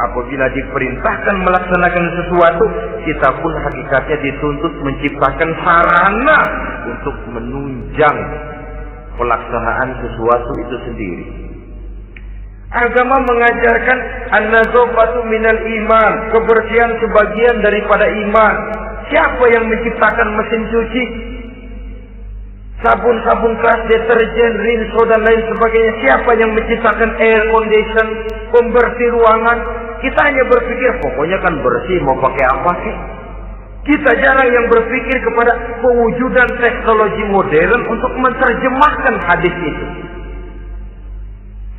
apabila diperintahkan melaksanakan sesuatu, kita pun hakikatnya dituntut menciptakan sarana untuk menunjang pelaksanaan sesuatu itu sendiri. Agama mengajarkan an-nazafatu minal iman, kebersihan sebagian daripada iman. Siapa yang menciptakan mesin cuci? sabun-sabun kelas, deterjen, rinso dan lain sebagainya. Siapa yang menciptakan air condition, pembersih ruangan? Kita hanya berpikir pokoknya kan bersih, mau pakai apa sih? Kita jarang yang berpikir kepada pewujudan teknologi modern untuk menerjemahkan hadis itu.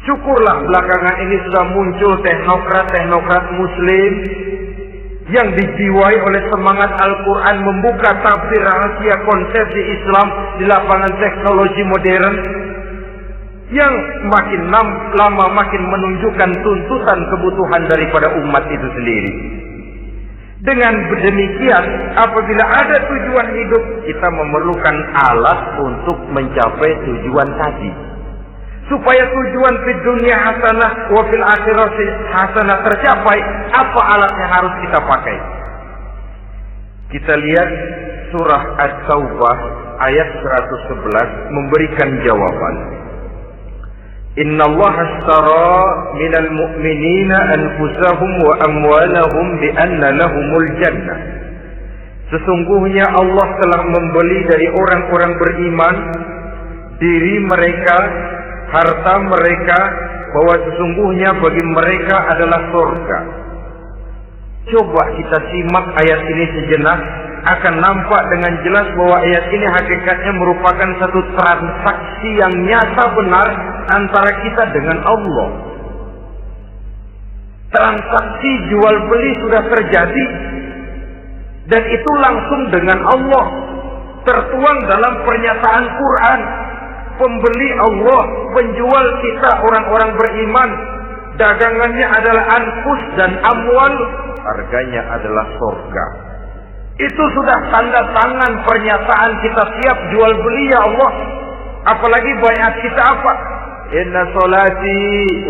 Syukurlah belakangan ini sudah muncul teknokrat muslim yang dijiwai oleh semangat Al-Quran membuka tafsir rahasia konsepsi Islam di lapangan teknologi modern yang makin lama makin menunjukkan tuntutan kebutuhan daripada umat itu sendiri. Dengan demikian, apabila ada tujuan hidup, kita memerlukan alat untuk mencapai tujuan tadi. Supaya tujuan di dunia hasanah wa fil akhirati hasanah tercapai, apa alat yang harus kita pakai? Kita lihat surah At-Taubah ayat 111 memberikan jawaban. Innallaha ashtara minal mu'minina anfusahum wa amwalahum bi anna lahumul jannah. Sesungguhnya Allah telah membeli dari orang-orang beriman diri mereka, harta mereka, bahwa sesungguhnya bagi mereka adalah surga. Coba kita simak ayat ini sejenak, akan nampak dengan jelas bahwa ayat ini hakikatnya merupakan satu transaksi yang nyata benar antara kita dengan Allah. Transaksi jual beli sudah terjadi, dan itu langsung dengan Allah, tertuang dalam pernyataan Quran. Pembeli Allah, penjual kita orang-orang beriman, dagangannya adalah anfus dan amwal, harganya adalah surga. Itu sudah tanda tangan pernyataan kita siap jual beli ya Allah. Apalagi baiat kita apa? Inna salati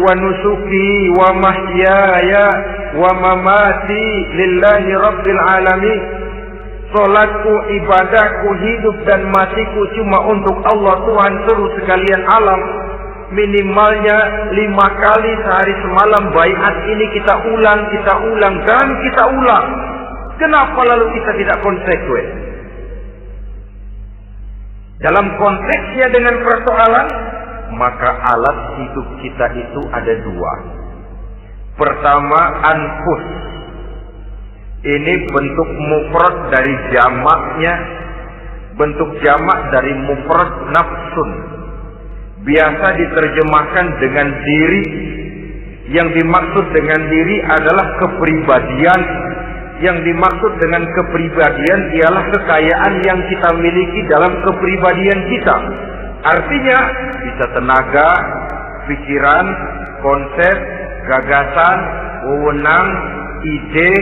wa nusuki wa mahyaya wa mamati lillahi rabbil alamin. Salatku, ibadahku, hidup dan matiku cuma untuk Allah Tuhan seluruh sekalian alam. Minimalnya 5 kali sehari semalam baiat ini kita ulang dan kita ulang. Kenapa lalu kita tidak konsekuen? Dalam konteksnya dengan persoalan, maka alat hidup kita itu ada 2. Pertama, anfus. Ini bentuk mufrad dari jamaknya, bentuk jamak dari mufrad nafsun. Biasa diterjemahkan dengan diri. Yang dimaksud dengan diri adalah kepribadian. Yang dimaksud dengan kepribadian ialah kekayaan yang kita miliki dalam kepribadian kita. Artinya bisa tenaga, pikiran, konsep, gagasan, wewenang, ide,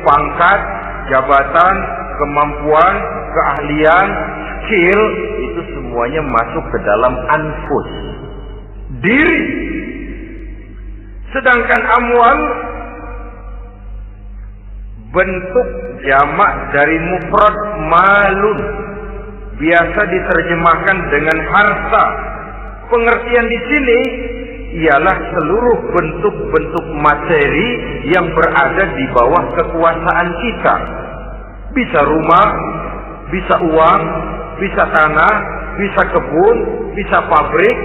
pangkat, jabatan, kemampuan, keahlian, skill, itu semuanya masuk ke dalam anfus, diri. Sedangkan amwal bentuk jamak dari mufrad malun, biasa diterjemahkan dengan harta. Pengertian di sini ialah seluruh bentuk-bentuk materi yang berada di bawah kekuasaan kita. Bisa rumah, bisa uang, bisa tanah, bisa kebun, bisa pabrik,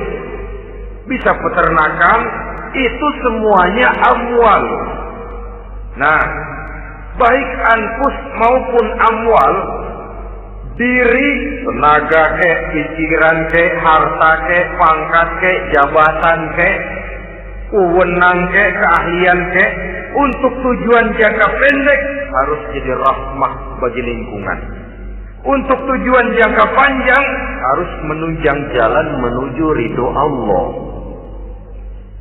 bisa peternakan, itu semuanya amwal. Nah, baik anfus maupun amwal, diri, tenaga ke, pikiran ke, harta ke, pangkat ke, jabatan ke, wewenang ke, keahlian ke, untuk tujuan jangka pendek harus jadi rahmah bagi lingkungan. Untuk tujuan jangka panjang harus menunjang jalan menuju ridho Allah.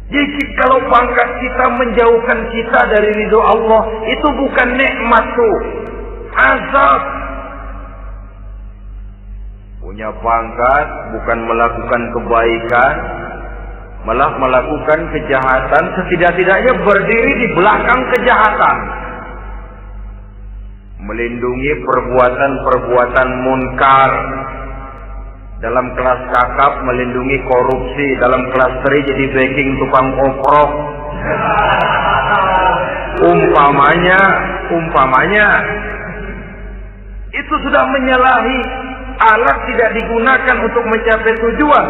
Jadi kalau pangkat kita menjauhkan kita dari ridho Allah, itu bukan nikmat tuh, azab. Punya pangkat bukan melakukan kebaikan, malah melakukan kejahatan, setidak-tidaknya berdiri di belakang kejahatan. Melindungi perbuatan-perbuatan munkar. Dalam kelas kakap melindungi korupsi, dalam kelas 3 jadi backing tukang oprok. Umpamanya itu sudah menyalahi alat tidak digunakan untuk mencapai tujuan.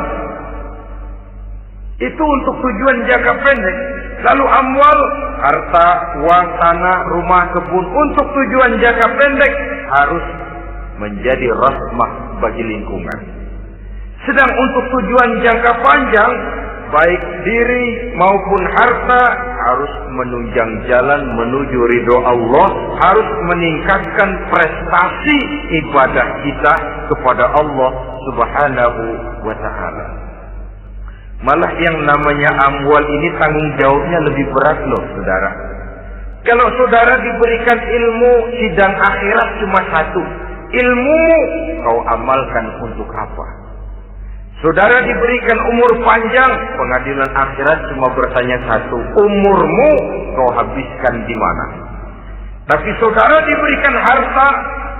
Itu untuk tujuan jangka pendek. Lalu amwal, harta, uang, tanah, rumah, kebun, untuk tujuan jangka pendek harus menjadi rahmah bagi lingkungan. Sedang untuk tujuan jangka panjang, baik diri maupun harta harus menunjang jalan menuju ridho Allah, harus meningkatkan prestasi ibadah kita kepada Allah Subhanahu wa ta'ala. Malah yang namanya amwal ini tanggung jawabnya lebih berat loh, saudara. Kalau saudara diberikan ilmu, sidang akhirat cuma satu. Ilmumu kau amalkan untuk apa? Saudara diberikan umur panjang, pengadilan akhirat cuma bertanya satu, umurmu kau habiskan di mana? Tapi saudara diberikan harta,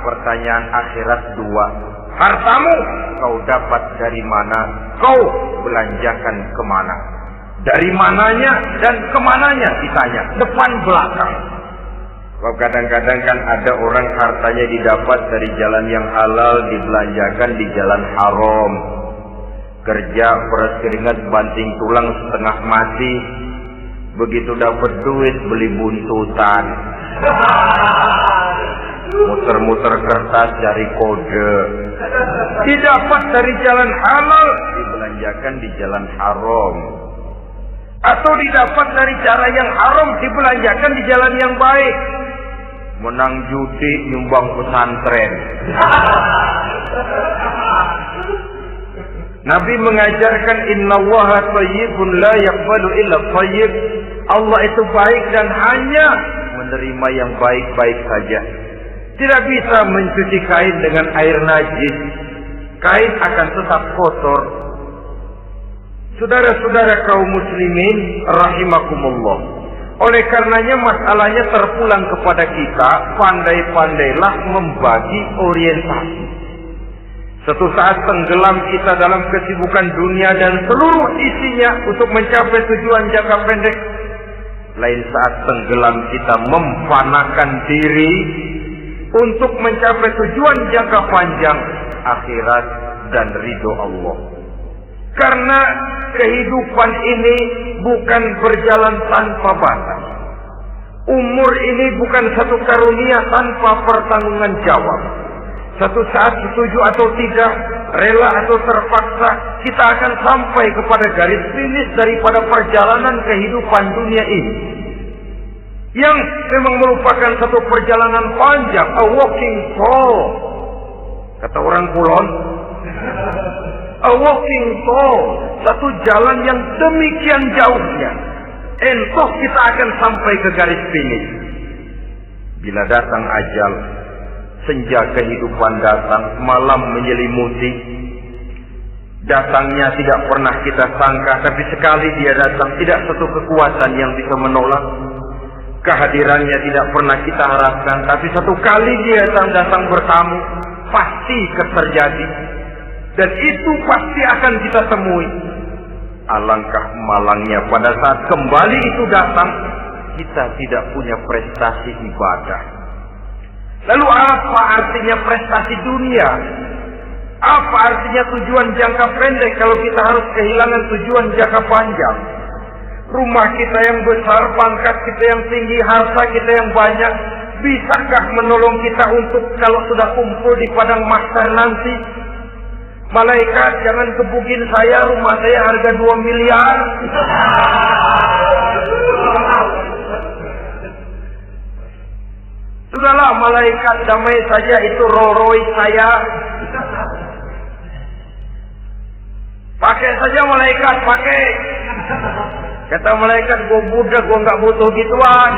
pertanyaan akhirat dua, hartamu kau dapat dari mana? Kau belanjakan kemana? Dari mananya dan kemananya ditanya, depan belakang. Kadang-kadang kan ada orang hartanya didapat dari jalan yang halal, dibelanjakan di jalan haram. Kerja peras keringat banting tulang setengah mati, begitu dapat duit beli buntutan, muter-muter kertas cari kode. Didapat dari jalan halal, dibelanjakan di jalan haram. Atau didapat dari cara yang haram, dibelanjakan di jalan yang baik. Menang judi, nyumbang pesantren. Nabi mengajarkan innallaha thayyibun la yaqbalu illa thayyib. Allah itu baik dan hanya menerima yang baik-baik saja. Tidak bisa mencuci kain dengan air najis. Kain akan tetap kotor. Saudara-saudara kaum muslimin rahimakumullah. Oleh karenanya masalahnya terpulang kepada kita, pandai-pandailah membagi orientasi. Suatu saat tenggelam kita dalam kesibukan dunia dan seluruh isinya untuk mencapai tujuan jangka pendek. Lain saat tenggelam kita memfanakan diri untuk mencapai tujuan jangka panjang, akhirat dan ridho Allah. Karena kehidupan ini bukan berjalan tanpa batas. Umur ini bukan satu karunia tanpa pertanggungan jawab. Satu saat setuju atau tidak, rela atau terpaksa, kita akan sampai kepada garis finish daripada perjalanan kehidupan dunia ini. Yang memang merupakan satu perjalanan panjang, a walking tour. Kata orang Kulon, a walking tour, satu jalan yang demikian jauhnya. Entoh kita akan sampai ke garis finish. Bila datang ajal, senja kehidupan datang, malam menyelimuti. Datangnya tidak pernah kita sangka, tapi sekali dia datang, tidak satu kekuatan yang bisa menolak. Kehadirannya tidak pernah kita harapkan, tapi satu kali dia datang bertamu, pasti terjadi. Dan itu pasti akan kita temui. Alangkah malangnya pada saat kembali itu datang, kita tidak punya prestasi ibadah. Lalu apa artinya prestasi dunia? Apa artinya tujuan jangka pendek kalau kita harus kehilangan tujuan jangka panjang? Rumah kita yang besar, pangkat kita yang tinggi, harta kita yang banyak, bisakah menolong kita untuk kalau sudah kumpul di padang mahsyar nanti? Malaikat, jangan gebugin saya, rumah saya harga 2 miliar. Sudahlah malaikat, damai saja, itu Rolls Royce saya. Pakai saja malaikat, pakai. Kata malaikat, gue budak, gue nggak butuh gituan.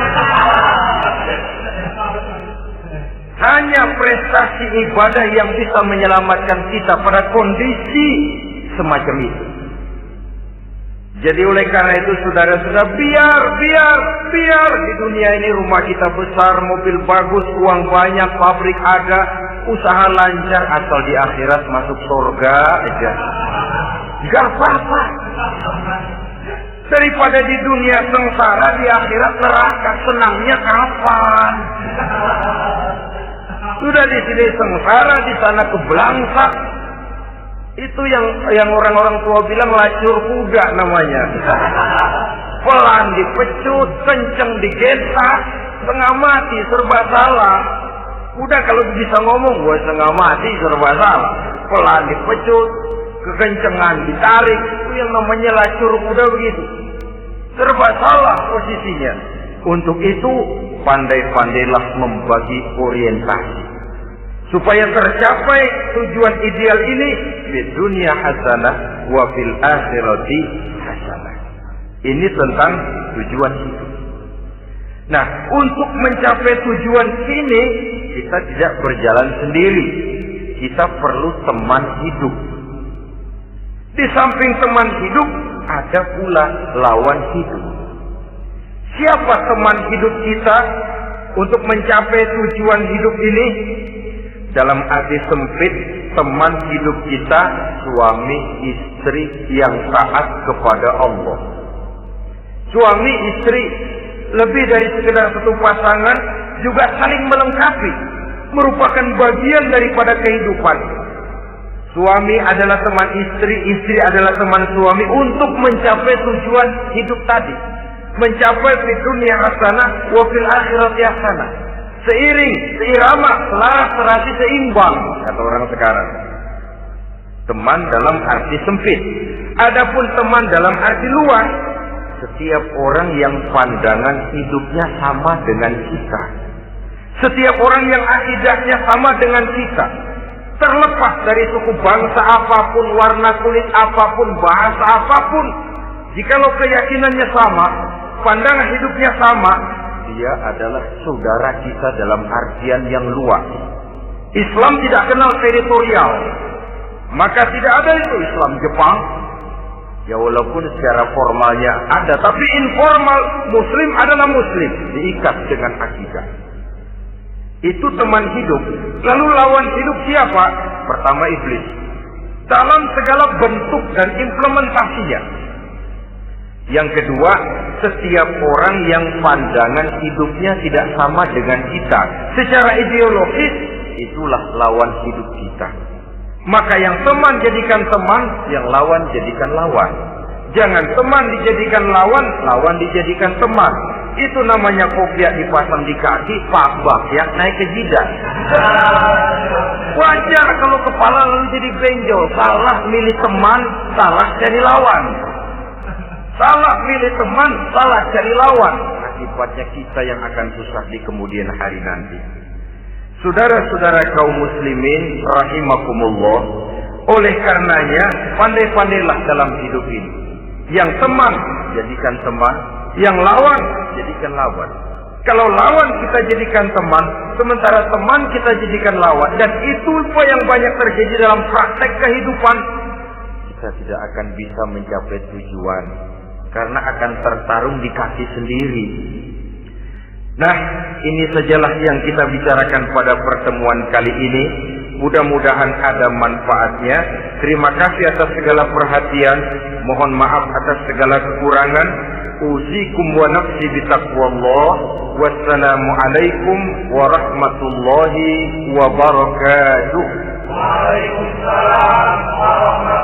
Hanya prestasi ibadah yang bisa menyelamatkan kita pada kondisi semacam itu. Jadi oleh karena itu saudara-saudara, biar di dunia ini rumah kita besar, mobil bagus, uang banyak, pabrik ada, usaha lancar, asal di akhirat masuk surga aja. Gak apa-apa. Daripada di dunia sengsara, di akhirat neraka, senangnya kapan? Sudah di sini sengsara, di sana kebelangsak. Itu yang orang-orang tua bilang lacur kuda namanya. Pelan dipecut, kenceng digetak, setengah mati, serba salah. Udah kalau bisa ngomong, gue setengah mati, serba salah. Pelan dipecut, kekencengan ditarik, itu yang namanya lacur kuda begitu. Serba salah posisinya. Untuk itu, pandai-pandailah membagi orientasi. Supaya tercapai tujuan ideal ini, di dunia hasanah, wa fil akhirati hasanah. Ini tentang tujuan hidup. Nah, untuk mencapai tujuan ini, kita tidak berjalan sendiri. Kita perlu teman hidup. Di samping teman hidup, ada pula lawan hidup. Siapa teman hidup kita untuk mencapai tujuan hidup ini? Dalam arti sempit, teman hidup kita suami istri yang taat kepada Allah. Suami istri lebih dari sekedar satu pasangan, juga saling melengkapi, merupakan bagian daripada kehidupan. Suami adalah teman istri, istri adalah teman suami untuk mencapai tujuan hidup tadi. Mencapai di dunia hasanah, wa fil akhirati hasanah. Seiring, seirama, selaras, serasi, seimbang, kata orang sekarang. Teman dalam arti sempit. Adapun teman dalam arti luas, setiap orang yang pandangan hidupnya sama dengan kita. Setiap orang yang akidahnya sama dengan kita. Terlepas dari suku bangsa apapun, warna kulit apapun, bahasa apapun. Jikalau keyakinannya sama, pandangan hidupnya sama, dia adalah saudara kita dalam artian yang luas. Islam tidak kenal teritorial. Maka tidak ada itu Islam Jepang. Ya walaupun secara formalnya ada, tapi informal Muslim adalah Muslim, diikat dengan akidah. Itu teman hidup. Lalu lawan hidup siapa? Pertama iblis. Dalam segala bentuk dan implementasinya. Yang kedua, setiap orang yang pandangan hidupnya tidak sama dengan kita secara ideologis, itulah lawan hidup kita. Maka yang teman jadikan teman, yang lawan jadikan lawan. Jangan teman dijadikan lawan, lawan dijadikan teman. Itu namanya kopiah dipasang di kaki, Pak Bakyak naik ke jidat. Wajar kalau kepala lalu jadi benjol. Salah milih teman, salah cari lawan. Salah milih teman, salah cari lawan. Akibatnya kita yang akan susah di kemudian hari nanti. Saudara-saudara kaum muslimin rahimakumullah, oleh karenanya pandai-pandailah dalam hidup ini. Yang teman jadikan teman, yang lawan jadikan lawan. Kalau lawan kita jadikan teman, sementara teman kita jadikan lawan, dan itu yang banyak terjadi dalam praktek kehidupan, kita tidak akan bisa mencapai tujuan karena akan tertarung di kaki sendiri. Nah, ini sajalah yang kita bicarakan pada pertemuan kali ini. Mudah-mudahan ada manfaatnya. Terima kasih atas segala perhatian. Mohon maaf atas segala kekurangan. Usikum wa nafsi bitaqwallah. Wassalamu alaikum warahmatullahi wabarakatuh. Waalaikumsalam warahmatullahi wabarakatuh.